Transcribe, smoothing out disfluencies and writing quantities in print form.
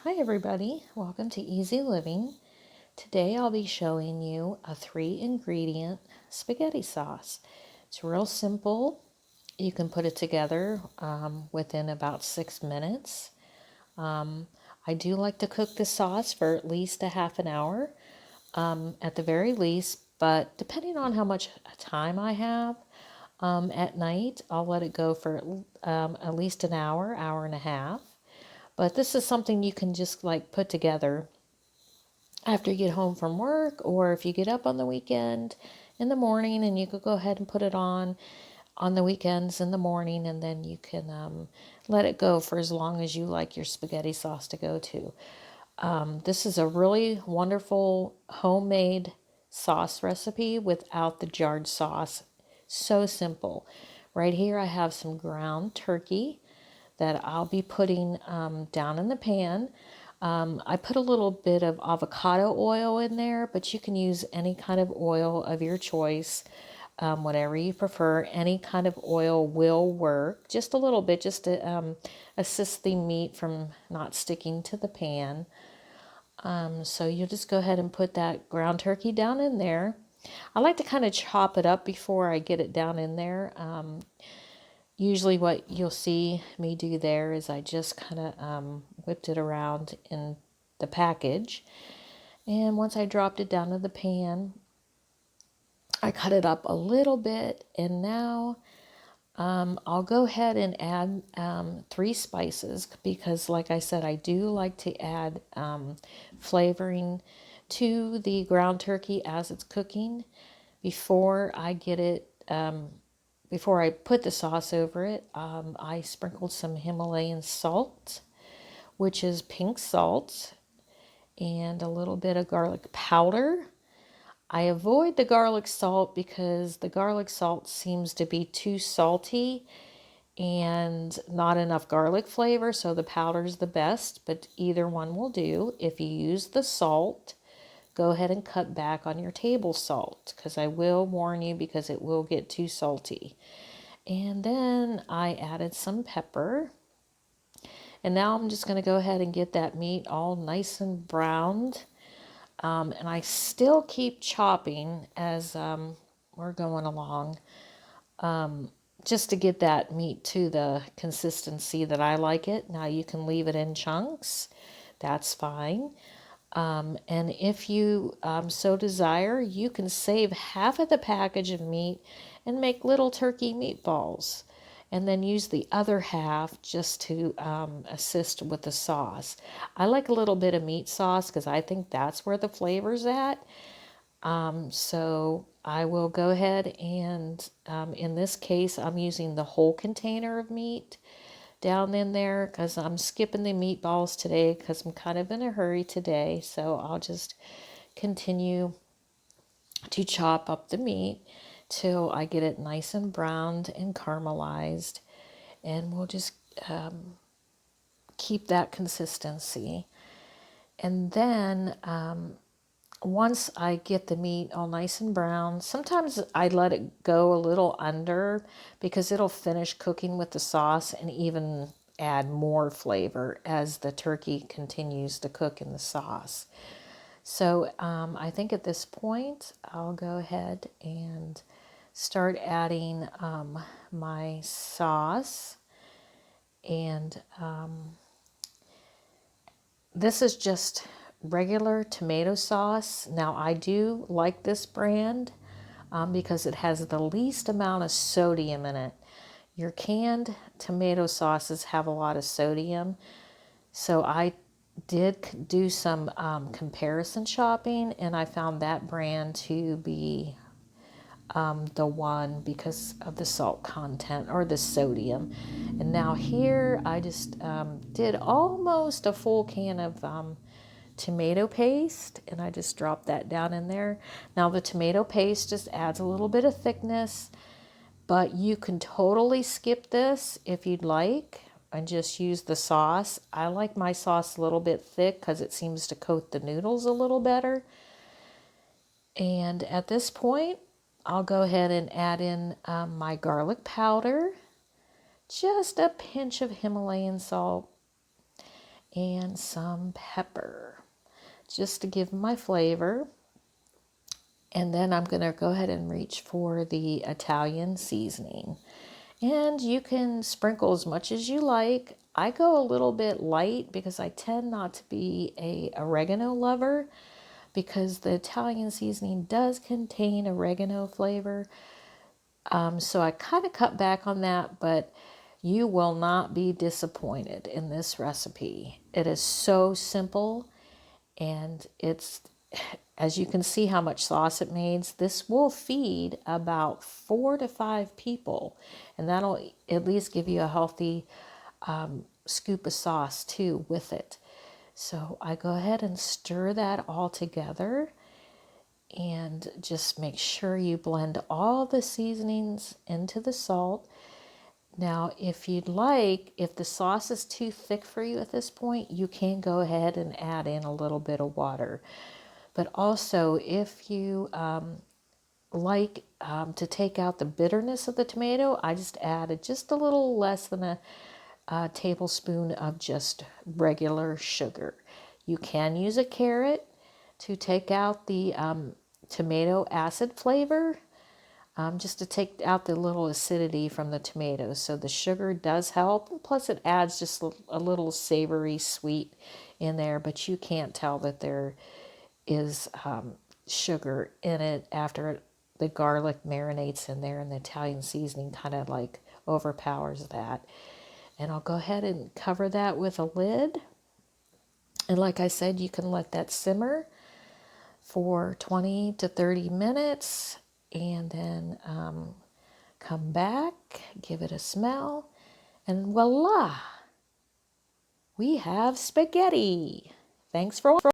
Hi everybody, welcome to Easy Living. Today I'll be showing you a 3-ingredient spaghetti sauce. It's real simple. You can put it together within about 6 minutes. I do like to cook the sauce for at least a half an hour at the very least, but depending on how much time I have at night, I'll let it go for at least an hour, hour and a half. But this is something you can just like put together after you get home from work, or if you get up on the weekend in the morning, and you could go ahead and put it on the weekends in the morning, and then you can let it go for as long as you like your spaghetti sauce to go to. This is a really wonderful homemade sauce recipe without the jarred sauce. So simple. Right here I have some ground turkey that I'll be putting down in the pan. I put a little bit of avocado oil in there, but you can use any kind of oil of your choice, whatever you prefer. Any kind of oil will work. Just a little bit, just to assist the meat from not sticking to the pan. So you'll just go ahead and put that ground turkey down in there. I like to kind of chop it up before I get it down in there. Usually what you'll see me do there is I just kind of whipped it around in the package. And once I dropped it down to the pan, I cut it up a little bit. And now I'll go ahead and add 3 spices because, like I said, I do like to add flavoring to the ground turkey as it's cooking before I get it. Before I put the sauce over it, I sprinkled some Himalayan salt, which is pink salt, and a little bit of garlic powder. I avoid the garlic salt because the garlic salt seems to be too salty and not enough garlic flavor, so the powder's the best, but either one will do. If you use the salt, go ahead and cut back on your table salt because I will warn you because it will get too salty. And then I added some pepper. And now I'm just going to go ahead and get that meat all nice and browned. And I still keep chopping as we're going along, just to get that meat to the consistency that I like it. Now you can leave it in chunks. That's fine. And if you so desire, you can save half of the package of meat and make little turkey meatballs, and then use the other half just to assist with the sauce. I like a little bit of meat sauce because I think that's where the flavor's at. So I will go ahead and, in this case, I'm using the whole container of meat down in there because I'm skipping the meatballs today because I'm kind of in a hurry today. So I'll just continue to chop up the meat till I get it nice and browned and caramelized. And we'll just keep that consistency. And then once I get the meat all nice and brown, sometimes I let it go a little under because it'll finish cooking with the sauce and even add more flavor as the turkey continues to cook in the sauce. So I think at this point, I'll go ahead and start adding my sauce. And this is just regular tomato sauce. Now, I do like this brand because it has the least amount of sodium in it. Your canned tomato sauces have a lot of sodium. So I did do some comparison shopping, and I found that brand to be the one because of the salt content or the sodium. And now here I just did almost a full can of tomato paste, and I just dropped that down in there. Now the tomato paste just adds a little bit of thickness, but you can totally skip this if you'd like and just use the sauce. I like my sauce a little bit thick because it seems to coat the noodles a little better. And at this point, I'll go ahead and add in my garlic powder, just a pinch of Himalayan salt, and some pepper just to give my flavor. And then I'm going to go ahead and reach for the Italian seasoning. And you can sprinkle as much as you like. I go a little bit light because I tend not to be a oregano lover, because the Italian seasoning does contain oregano flavor. So I kind of cut back on that, but you will not be disappointed in this recipe. It is so simple, and it's, as you can see how much sauce it makes, this will feed about 4 to 5 people, and that'll at least give you a healthy scoop of sauce too with it. So I go ahead and stir that all together, and just make sure you blend all the seasonings into the salt. Now, if you'd like, if the sauce is too thick for you at this point, you can go ahead and add in a little bit of water. But also, if you like to take out the bitterness of the tomato, I just added just a little less than a tablespoon of just regular sugar. You can use a carrot to take out the tomato acid flavor, just to take out the little acidity from the tomatoes. So the sugar does help. Plus it adds just a little savory sweet in there, but you can't tell that there is sugar in it after the garlic marinates in there, and the Italian seasoning kind of like overpowers that. And I'll go ahead and cover that with a lid. And like I said, you can let that simmer for 20 to 30 minutes, and then come back, give it a smell, and voila, we have spaghetti. Thanks for watching.